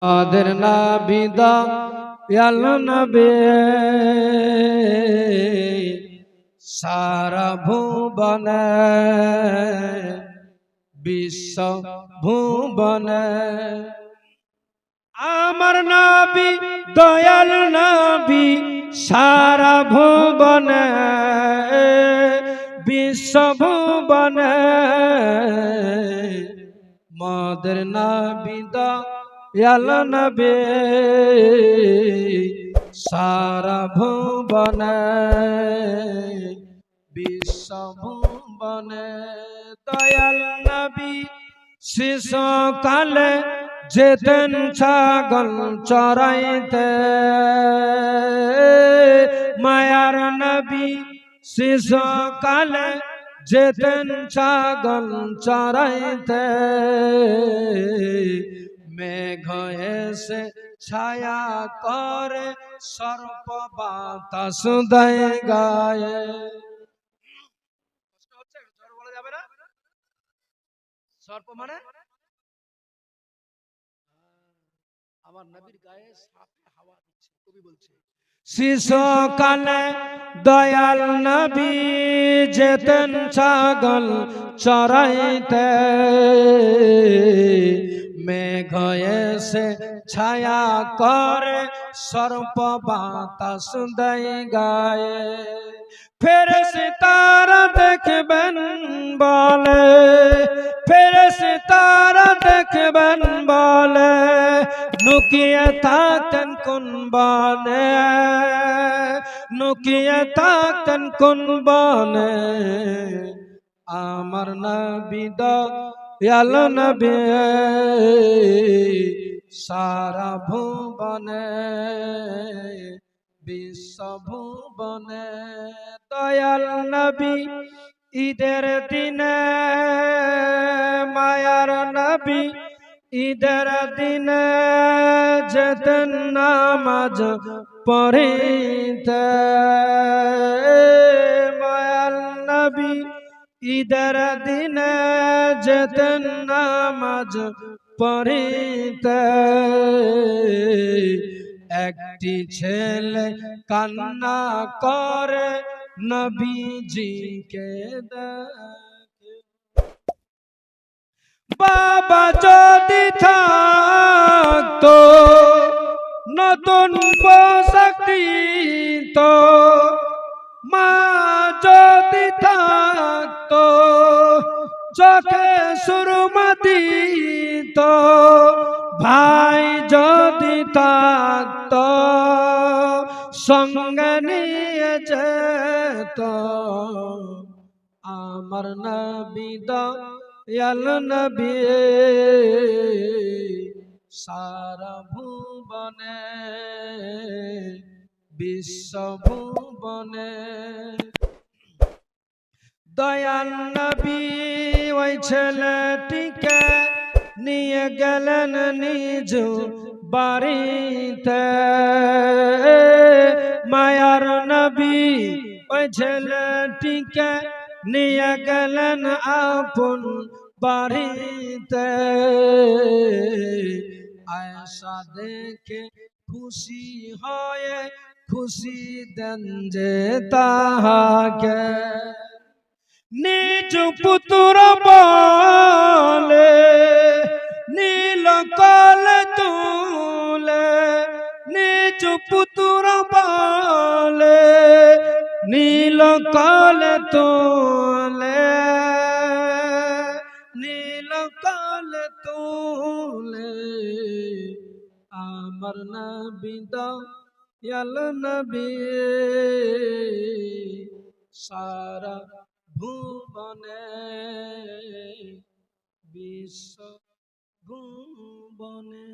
আদের নবী দয়াল নবী সারা ভুবনে বিশ্ব ভুবনে আমার নবী দয়াল নবী সারা ভুবনে বিশ্ব ভুবনে মদের নবী দয়াল নবী সারা ভুবনে বিশ্ব ভুবনে দয়াল নবী শিশুকালে যেতেন ছাগল চরাইতে মায়ার নবী শিশুকালে যেতেন ছাগল চরাইতে মেঘ এসে ছায়া করে সর্প বাতাস দেয় গায়ে। সর্প মানে আমার নবীর গায়ে সাপে হাওয়া দিচ্ছে। কবি বলছে শিশুকালে দয়াল নবী যেতেন ছাগল চরাইতে মেঘ এসে ছায়া করে সর্প বাতাস দেয় গায়ে। ফেরেশতারা দেখবেন বলে ফেরেশতারা দেখবেন বলে নুকিয়ে থাকেন কোন বনে নুকিয়ে থাকেন কোন বনে আমার নবী দয়াল নবী সারা ভুবনে বিশ্ব ভুবনে দয়াল নবী ঈদের দিনে মায়ার নবী ঈদের দিনে যেতেন নামাজ পড়িতে মায়ার নবী ঈদের দিনে যেতেন নামাজ পড়িতে একটি ছেলে কান্না করে নবীজিকে দেখে বাবা যদি থাকতো নতুন পোশাক দিত মা যদি থাকতো চোখে সুরমা দিত ভাই যদি থাকতো সঙ্গে নিয়ে যেত আমার নবী দয়াল নবী সারা ভুবনে বিশ্ব ভুবনে দয়াল নবী ওই ছেলেটিকে নিয়ে গেলেন নিজ বাড়িতে মায়ার নবী ওই ছেলেটিকে নিয়ে গেলেন আপন বাড়িতে আয়েশা দেখে খুশি হয়ে খুশি দেন যে তাহাকে নিজ পুত্র বলে নীল কলে তুলে নিজ পুত্র বলে নীল কলে তুলে নীল কলে তুলে আমার নবী দয়াল নবী সারা ভুবনে বিশ্ব ভুবনে।